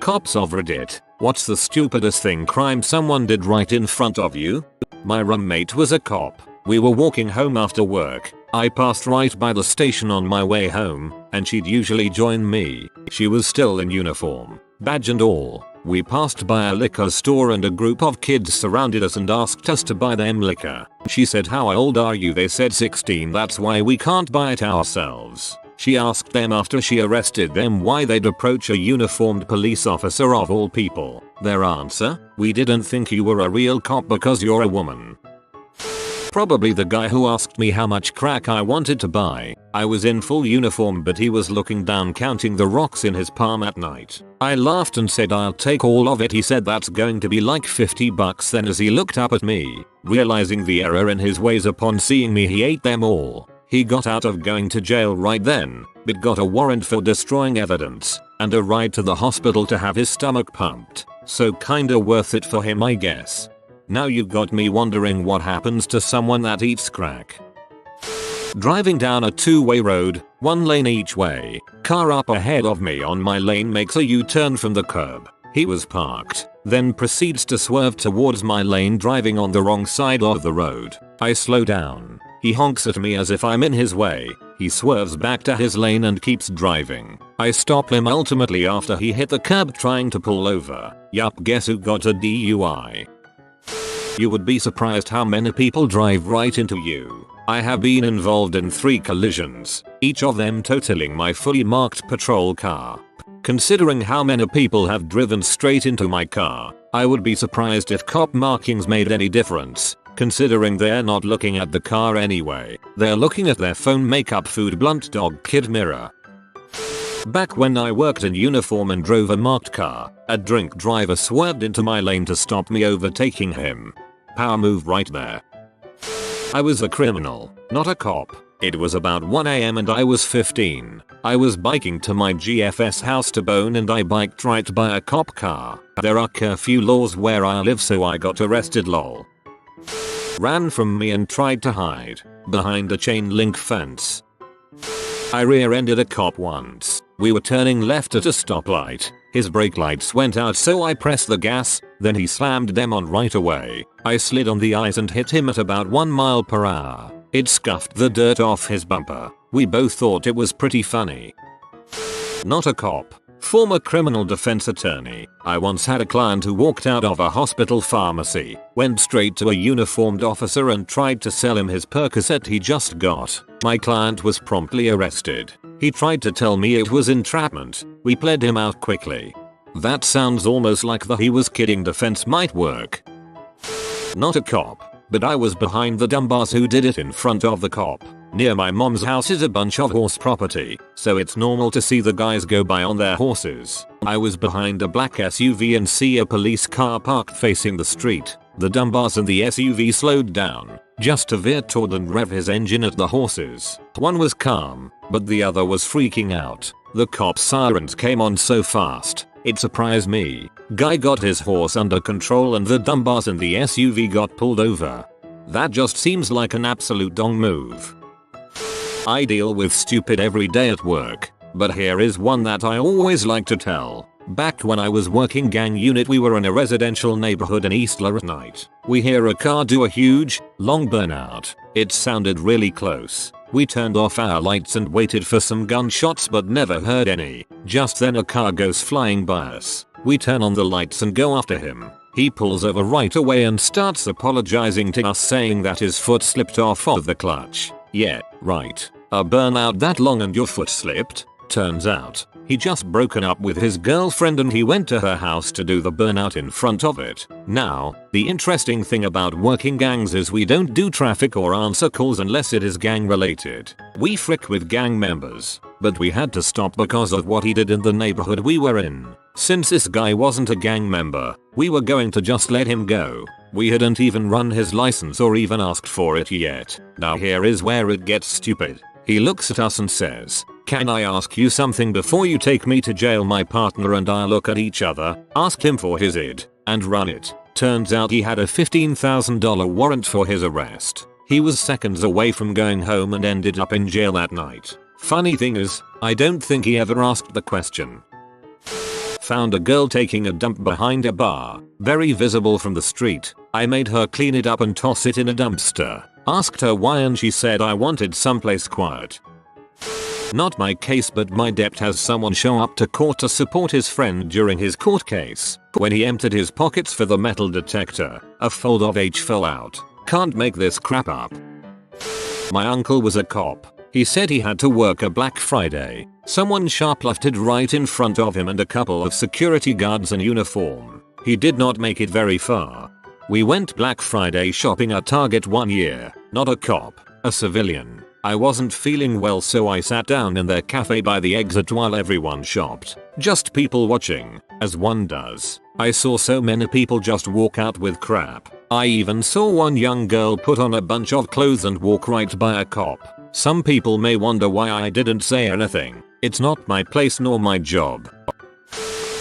Cops of Reddit, what's the stupidest crime someone did right in front of you? My roommate was a cop. We were walking home after work. I passed right by the station on my way home, and she'd usually join me. She was still in uniform, badge and all. We passed by a liquor store and a group of kids surrounded us and asked us to buy them liquor. She said, "How old are you?" They said 16. "That's why we can't buy it ourselves." She asked them after she arrested them why they'd approach a uniformed police officer of all people. Their answer: "We didn't think you were a real cop because you're a woman." Probably the guy who asked me how much crack I wanted to buy. I was in full uniform but he was looking down counting the rocks in his palm at night. I laughed and said, "I'll take all of it." He said, "That's going to be like $50." Then as he looked up at me, realizing the error in his ways upon seeing me, he ate them all. He got out of going to jail right then, but got a warrant for destroying evidence and a ride to the hospital to have his stomach pumped. So kinda worth it for him, I guess. Now you've got me wondering what happens to someone that eats crack. Driving down a two-way road, one lane each way. Car up ahead of me on my lane makes a U-turn from the curb. He was parked, then proceeds to swerve towards my lane driving on the wrong side of the road. I slow down. He honks at me as if I'm in his way. He swerves back to his lane and keeps driving. I stop him ultimately after he hit the curb trying to pull over. Yup, guess who got a DUI? You would be surprised how many people drive right into you. I have been involved in 3 collisions, each of them totaling my fully marked patrol car. Considering how many people have driven straight into my car, I would be surprised if cop markings made any difference, considering they're not looking at the car anyway. They're looking at their phone, makeup, food, blunt, dog, kid, mirror. Back when I worked in uniform and drove a marked car, a drink driver swerved into my lane to stop me overtaking him. Power move right there. I was a criminal, not a cop. It was about 1 AM and I was 15. I was biking to my GFS house to Bone and I biked right by a cop car. There are curfew laws where I live, so I got arrested, lol. Ran from me and tried to hide behind a chain link fence. I rear-ended a cop once. We were turning left at a stoplight. His brake lights went out, so I pressed the gas, then he slammed them on right away. I slid on the ice and hit him at about 1 mile per hour. It scuffed the dirt off his bumper. We both thought it was pretty funny. Not a cop. Former criminal defense attorney. I once had a client who walked out of a hospital pharmacy, went straight to a uniformed officer and tried to sell him his Percocet he just got. My client was promptly arrested. He tried to tell me it was entrapment. We pled him out quickly. That sounds almost like the "he was kidding" defense might work. Not a cop, but I was behind the dumbass who did it in front of the cop. Near my mom's house is a bunch of horse property, so it's normal to see the guys go by on their horses. I was behind a black SUV and see a police car parked facing the street. The dumbass in the SUV slowed down, just to veer toward and rev his engine at the horses. One was calm, but the other was freaking out. The cop's sirens came on so fast, it surprised me. Guy got his horse under control and the dumbass in the SUV got pulled over. That just seems like an absolute dong move. I deal with stupid every day at work, but here is one that I always like to tell. Back when I was working gang unit, we were in a residential neighborhood in Eastler at night. We hear a car do a huge, long burnout. It sounded really close. We turned off our lights and waited for some gunshots but never heard any. Just then a car goes flying by us. We turn on the lights and go after him. He pulls over right away and starts apologizing to us, saying that his foot slipped off of the clutch. Yeah, right. A burnout that long and your foot slipped? Turns out, he just broken up with his girlfriend and he went to her house to do the burnout in front of it. Now, the interesting thing about working gangs is we don't do traffic or answer calls unless it is gang related. We frick with gang members, but we had to stop because of what he did in the neighborhood we were in. Since this guy wasn't a gang member, we were going to just let him go. We hadn't even run his license or even asked for it yet. Now here is where it gets stupid. He looks at us and says, "Can I ask you something before you take me to jail?" My partner and I look at each other, ask him for his ID, and run it. Turns out he had a $15,000 warrant for his arrest. He was seconds away from going home and ended up in jail that night. Funny thing is, I don't think he ever asked the question. Found a girl taking a dump behind a bar, very visible from the street. I made her clean it up and toss it in a dumpster. Asked her why and she said I wanted someplace quiet. Not my case, but my dept has someone show up to court to support his friend during his court case. When he emptied his pockets for the metal detector, a fold of H fell out. Can't make this crap up. My uncle was a cop. He said he had to work a Black Friday. Someone shoplifted right in front of him and a couple of security guards in uniform. He did not make it very far. We went Black Friday shopping at Target one year. Not a cop, a civilian. I wasn't feeling well, so I sat down in their cafe by the exit while everyone shopped. Just people watching, as one does. I saw so many people just walk out with crap. I even saw one young girl put on a bunch of clothes and walk right by a cop. Some people may wonder why I didn't say anything. It's not my place nor my job.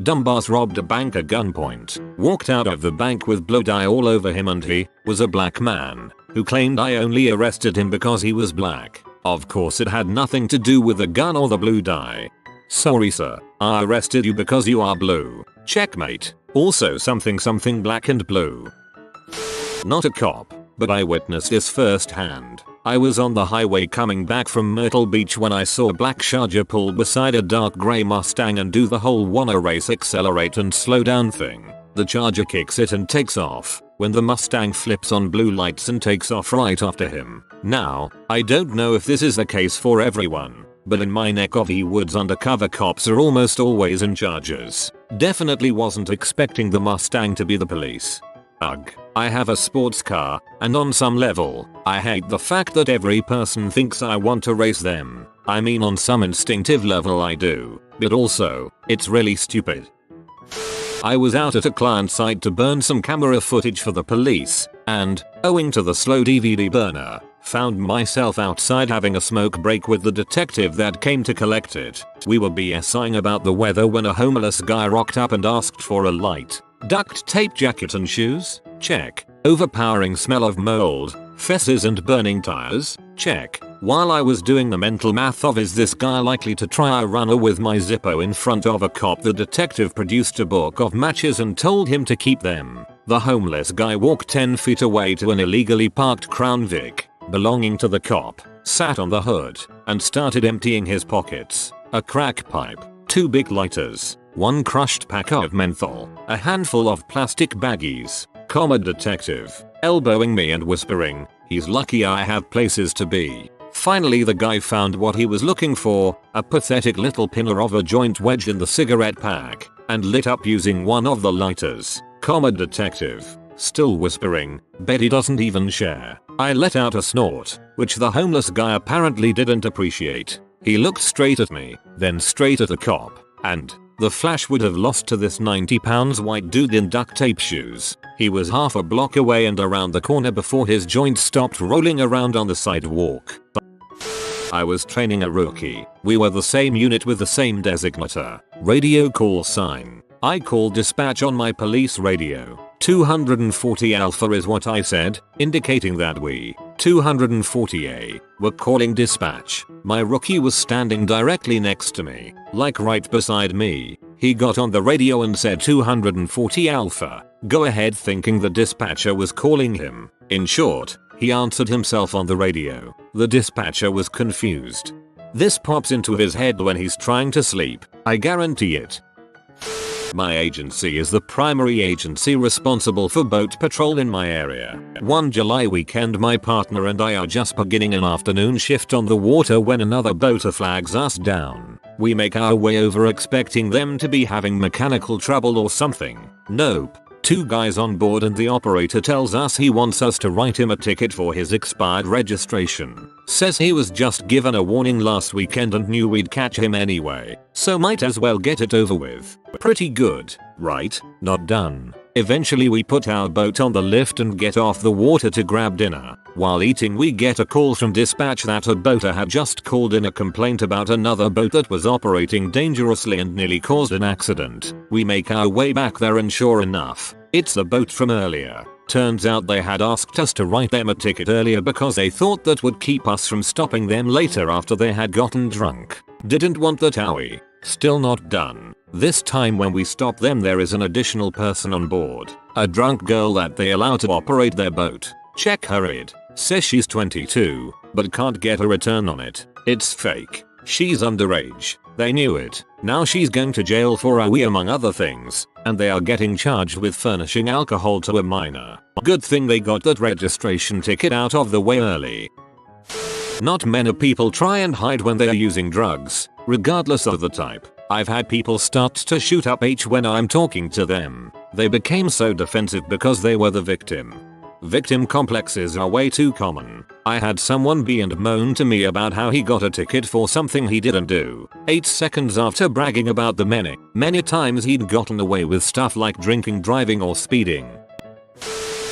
Dumbass robbed a bank at gunpoint, walked out of the bank with blood dye all over him, and he was a black man who claimed I only arrested him because he was black. Of course it had nothing to do with the gun or the blue dye. Sorry sir, I arrested you because you are blue. Checkmate. Also something black and blue. Not a cop, but I witnessed this firsthand. I was on the highway coming back from Myrtle Beach when I saw a black Charger pull beside a dark grey Mustang and do the whole wanna race accelerate and slow down thing. The Charger kicks it and takes off, when the Mustang flips on blue lights and takes off right after him. Now, I don't know if this is the case for everyone, but in my neck of the woods undercover cops are almost always in Chargers. Definitely wasn't expecting the Mustang to be the police. Ugh. I have a sports car, and on some level, I hate the fact that every person thinks I want to race them. I mean, on some instinctive level I do, but also, it's really stupid. I was out at a client site to burn some camera footage for the police, and, owing to the slow DVD burner, found myself outside having a smoke break with the detective that came to collect it. We were BSing about the weather when a homeless guy rocked up and asked for a light. Duct tape jacket and shoes? Check. Overpowering smell of mold, feces and burning tires? Check. While I was doing the mental math of is this guy likely to try a runner with my Zippo in front of a cop, the detective produced a book of matches and told him to keep them. The homeless guy walked 10 feet away to an illegally parked Crown Vic belonging to the cop, sat on the hood, and started emptying his pockets. A crack pipe, 2 big lighters, 1 crushed pack of menthol, a handful of plastic baggies. Comma detective, elbowing me and whispering, "He's lucky I have places to be." Finally the guy found what he was looking for, a pathetic little pinner of a joint wedged in the cigarette pack, and lit up using one of the lighters. Comma detective, still whispering, "Bet he doesn't even share." I let out a snort, which the homeless guy apparently didn't appreciate. He looked straight at me, then straight at the cop, and the flash would have lost to this 90 pounds white dude in duct tape shoes. He was half a block away and around the corner before his joint stopped rolling around on the sidewalk. I was training a rookie. We were the same unit with the same designator. Radio call sign. I called dispatch on my police radio. 240 Alpha is what I said, indicating that we, 240A, were calling dispatch. My rookie was standing directly next to me, like right beside me. He got on the radio and said 240 Alpha. Go ahead, thinking the dispatcher was calling him. In short, he answered himself on the radio. The dispatcher was confused. This pops into his head when he's trying to sleep, I guarantee it. My agency is the primary agency responsible for boat patrol in my area. One July weekend my partner and I are just beginning an afternoon shift on the water when another boater flags us down. We make our way over expecting them to be having mechanical trouble or something. Nope. 2 guys on board and the operator tells us he wants us to write him a ticket for his expired registration. Says he was just given a warning last weekend and knew we'd catch him anyway, so might as well get it over with. Pretty good, right? Not done. Eventually we put our boat on the lift and get off the water to grab dinner. While eating we get a call from dispatch that a boater had just called in a complaint about another boat that was operating dangerously and nearly caused an accident. We make our way back there and sure enough, it's the boat from earlier. Turns out they had asked us to write them a ticket earlier because they thought that would keep us from stopping them later after they had gotten drunk. Didn't want that, owie. Still not done. This time when we stop them there is an additional person on board. A drunk girl that they allow to operate their boat. Check her ID. Says she's 22, but can't get a return on it. It's fake. She's underage. They knew it. Now she's going to jail for a wee among other things, and they are getting charged with furnishing alcohol to a minor. Good thing they got that registration ticket out of the way early. Not many people try and hide when they are using drugs, regardless of the type. I've had people start to shoot up when I'm talking to them. They became so defensive because they were the victim. Victim complexes are way too common. I had someone be and moan to me about how he got a ticket for something he didn't do. 8 seconds after bragging about the many times he'd gotten away with stuff like drinking, driving or speeding.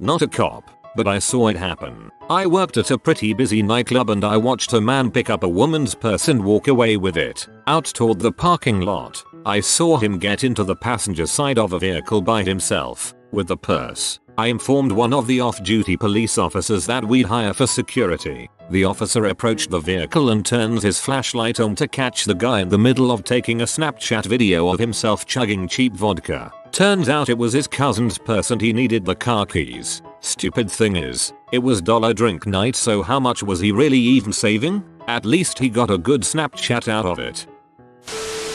Not a cop, but I saw it happen. I worked at a pretty busy nightclub and I watched a man pick up a woman's purse and walk away with it, out toward the parking lot. I saw him get into the passenger side of a vehicle by himself, with the purse. I informed one of the off-duty police officers that we'd hire for security. The officer approached the vehicle and turns his flashlight on to catch the guy in the middle of taking a Snapchat video of himself chugging cheap vodka. Turns out it was his cousin's purse and he needed the car keys. Stupid thing is, it was dollar drink night, so how much was he really even saving? At least he got a good Snapchat out of it.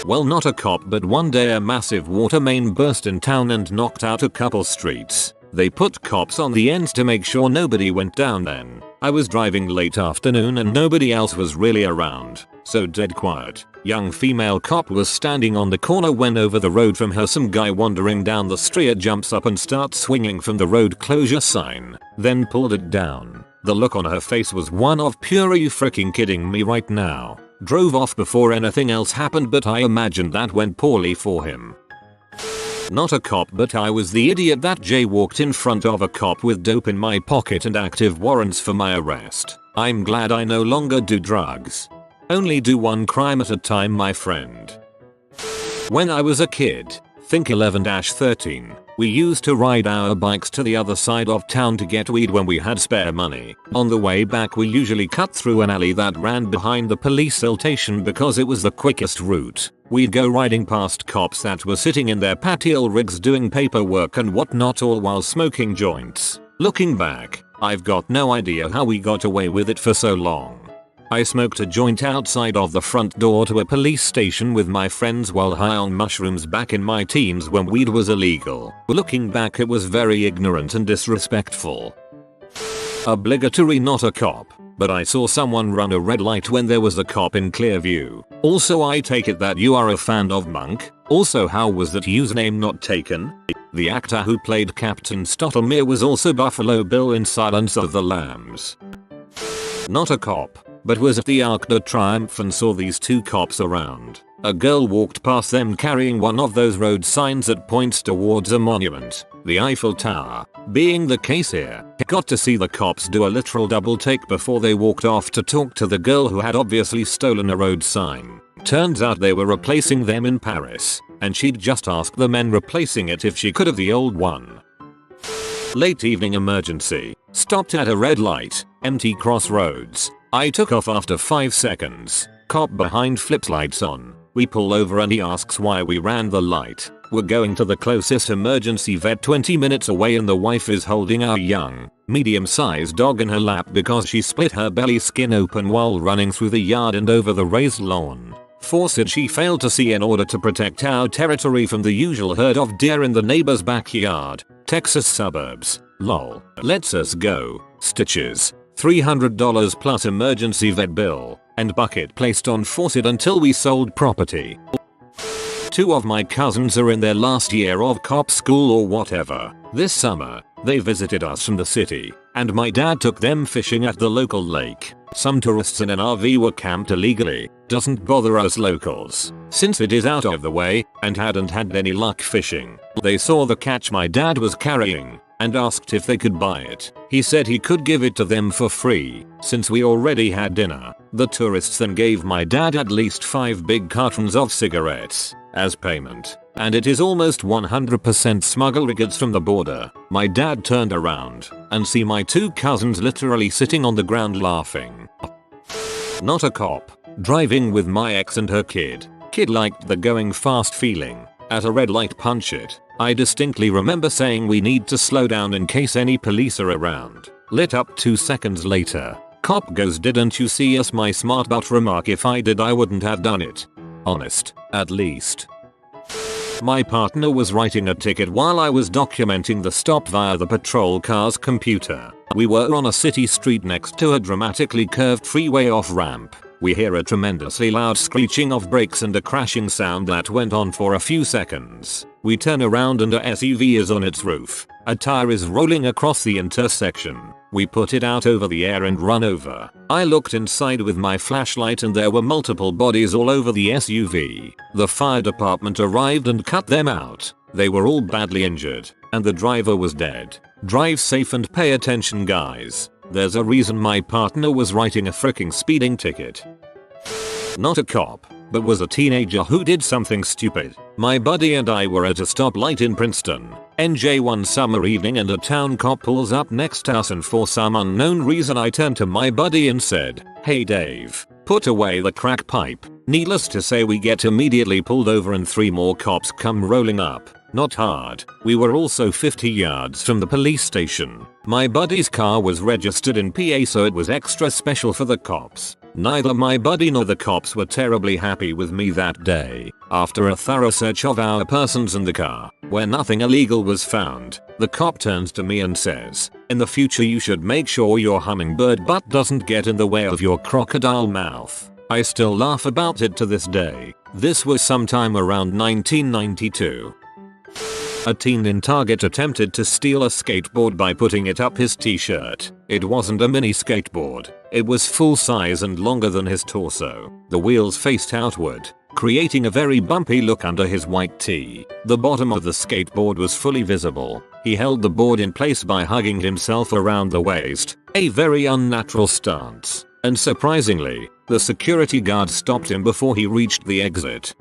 Well, not a cop, but one day a massive water main burst in town and knocked out a couple streets. They put cops on the ends to make sure nobody went down then. I was driving late afternoon and nobody else was really around, so dead quiet. Young female cop was standing on the corner when over the road from her some guy wandering down the street jumps up and starts swinging from the road closure sign, then pulled it down. The look on her face was one of pure "are you freaking kidding me right now?" Drove off before anything else happened, but I imagined that went poorly for him. Not a cop, but I was the idiot that jaywalked in front of a cop with dope in my pocket and active warrants for my arrest. I'm glad I no longer do drugs. Only do one crime at a time, my friend. When I was a kid, think 11-13, we used to ride our bikes to the other side of town to get weed when we had spare money. On the way back we usually cut through an alley that ran behind the police station because it was the quickest route. We'd go riding past cops that were sitting in their patio rigs doing paperwork and whatnot, all while smoking joints. Looking back, I've got no idea how we got away with it for so long. I smoked a joint outside of the front door to a police station with my friends while high on mushrooms back in my teens when weed was illegal. Looking back, it was very ignorant and disrespectful. Obligatory, not a cop, but I saw someone run a red light when there was a cop in clear view. Also, I take it that you are a fan of Monk. Also, how was that username not taken? The actor who played Captain Stottlemere was also Buffalo Bill in Silence of the Lambs. Not a cop, but was at the Arc de Triomphe and saw these two cops around. A girl walked past them carrying one of those road signs that points towards a monument, the Eiffel Tower. Being the case here, got to see the cops do a literal double take before they walked off to talk to the girl who had obviously stolen a road sign. Turns out they were replacing them in Paris, and she'd just asked the men replacing it if she could have the old one. Late evening emergency. Stopped at a red light, empty crossroads. I took off after 5 seconds. Cop behind flips lights on. We pull over and he asks why we ran the light. We're going to the closest emergency vet 20 minutes away and the wife is holding our young, medium-sized dog in her lap because she split her belly skin open while running through the yard and over the raised lawn. Force she failed to see in order to protect our territory from the usual herd of deer in the neighbor's backyard. Texas suburbs. Lol. Let's us go. Stitches. $300 plus emergency vet bill, and bucket placed on faucet until we sold property. 2 of my cousins are in their last year of cop school or whatever. This summer, they visited us from the city, and my dad took them fishing at the local lake. Some tourists in an RV were camped illegally. Doesn't bother us locals, since it is out of the way, and hadn't had any luck fishing. They saw the catch my dad was carrying, and asked if they could buy it. He said he could give it to them for free, since we already had dinner. The tourists then gave my dad at least 5 big cartons of cigarettes as payment, and it is almost 100% smuggled goods from the border. My dad turned around and see my 2 cousins literally sitting on the ground laughing. Not a cop. Driving with my ex and her kid. Kid liked the going fast feeling. At a red light punch it. I distinctly remember saying we need to slow down in case any police are around. Lit up 2 seconds later. Cop goes, didn't you see us? My smart butt remark, if I did I wouldn't have done it. Honest, at least. My partner was writing a ticket while I was documenting the stop via the patrol car's computer. We were on a city street next to a dramatically curved freeway off-ramp. We hear a tremendously loud screeching of brakes and a crashing sound that went on for a few seconds. We turn around and a SUV is on its roof. A tire is rolling across the intersection. We put it out over the air and run over. I looked inside with my flashlight and there were multiple bodies all over the SUV. The fire department arrived and cut them out. They were all badly injured, and the driver was dead. Drive safe and pay attention, guys. There's a reason my partner was writing a freaking speeding ticket. Not a cop, but was a teenager who did something stupid. My buddy and I were at a stoplight in Princeton, NJ, one summer evening, and a town cop pulls up next to us, and for some unknown reason I turned to my buddy and said, "Hey Dave, put away the crack pipe." Needless to say, we get immediately pulled over and 3 more cops come rolling up. Not hard. We were also 50 yards from the police station. My buddy's car was registered in PA, so it was extra special for the cops. Neither my buddy nor the cops were terribly happy with me that day. After a thorough search of our persons in the car, where nothing illegal was found, the cop turns to me and says, "In the future you should make sure your hummingbird butt doesn't get in the way of your crocodile mouth." I still laugh about it to this day. This was sometime around 1992. A teen in Target attempted to steal a skateboard by putting it up his t-shirt. It wasn't a mini skateboard. It was full size and longer than his torso. The wheels faced outward, creating a very bumpy look under his white tee. The bottom of the skateboard was fully visible. He held the board in place by hugging himself around the waist, a very unnatural stance. And surprisingly, the security guard stopped him before he reached the exit.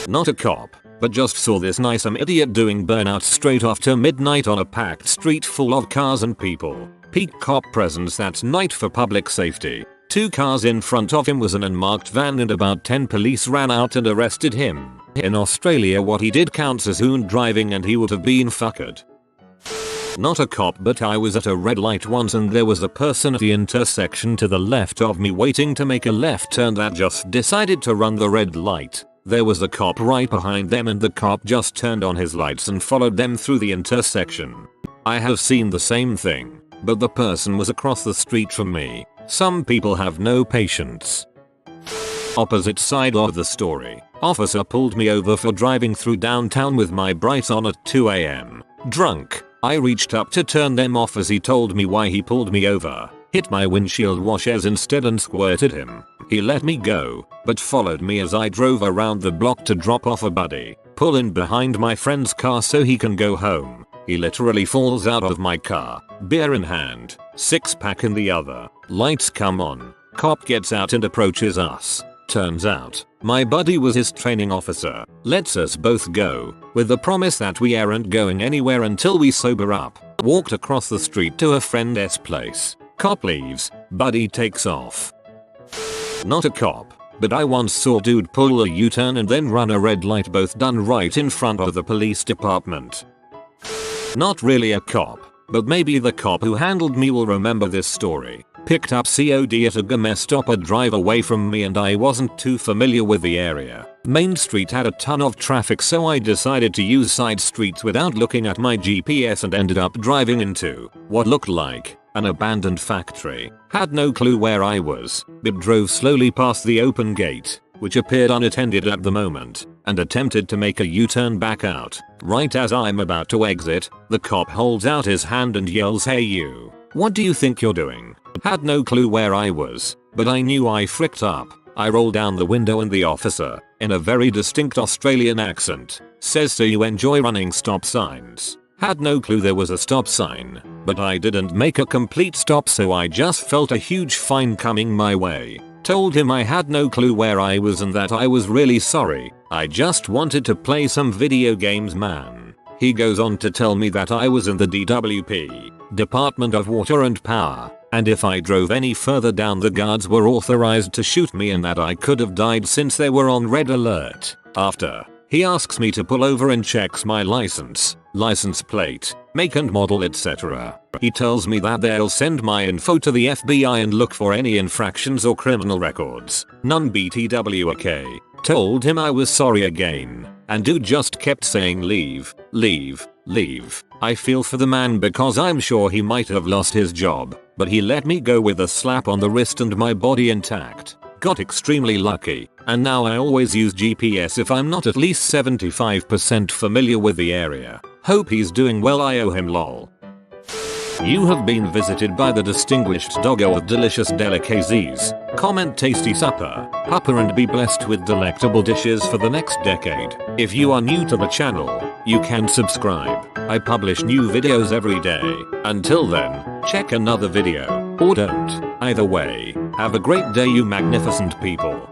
Not a cop, but just saw this nice idiot doing burnout straight after midnight on a packed street full of cars and people. Peak cop presence that night for public safety. 2 cars in front of him was an unmarked van, and about 10 police ran out and arrested him. In Australia, what he did counts as hoon driving and he would have been fucked. Not a cop, but I was at a red light once and there was a person at the intersection to the left of me waiting to make a left turn that just decided to run the red light. There was a cop right behind them and the cop just turned on his lights and followed them through the intersection. I have seen the same thing, but the person was across the street from me. Some people have no patience. Opposite side of the story. Officer pulled me over for driving through downtown with my brights on at 2 AM. Drunk. I reached up to turn them off as he told me why he pulled me over. Hit my windshield washers instead and squirted him. He let me go, but followed me as I drove around the block to drop off a buddy. Pull in behind my friend's car so he can go home. He literally falls out of my car, beer in hand, 6-pack in the other. Lights come on. Cop gets out and approaches us. Turns out, my buddy was his training officer. Lets us both go, with the promise that we aren't going anywhere until we sober up. Walked across the street to a friend's place. Cop leaves, buddy takes off. Not a cop, but I once saw dude pull a U-turn and then run a red light, both done right in front of the police department. Not really a cop, but maybe the cop who handled me will remember this story. Picked up COD at a game stop a drive away from me and I wasn't too familiar with the area. Main Street had a ton of traffic, so I decided to use side streets without looking at my GPS and ended up driving into what looked like an abandoned factory. Had no clue where I was, but drove slowly past the open gate, which appeared unattended at the moment, and attempted to make a U-turn back out. Right as I'm about to exit, the cop holds out his hand and yells, "Hey you, what do you think you're doing?" Had no clue where I was, but I knew I fricked up. I roll down the window and the officer, in a very distinct Australian accent, says, "So you enjoy running stop signs?" Had no clue there was a stop sign, but I didn't make a complete stop, so I just felt a huge fine coming my way. Told him I had no clue where I was and that I was really sorry. I just wanted to play some video games, man. He goes on to tell me that I was in the DWP, Department of Water and Power, and if I drove any further down the guards were authorized to shoot me and that I could have died since they were on red alert. After, he asks me to pull over and checks my license plate, make and model, etc. He tells me that they'll send my info to the FBI and look for any infractions or criminal records. None BTWK. Told him I was sorry again, and dude just kept saying leave, leave, leave. I feel for the man because I'm sure he might have lost his job, but he let me go with a slap on the wrist and my body intact. Got extremely lucky, and now I always use GPS if I'm not at least 75% familiar with the area. Hope he's doing well, I owe him lol. You have been visited by the distinguished doggo of delicious delicacies. Comment tasty supper, hupper, and be blessed with delectable dishes for the next decade. If you are new to the channel, you can subscribe. I publish new videos every day. Until then, check another video, or don't. Either way, have a great day you magnificent people.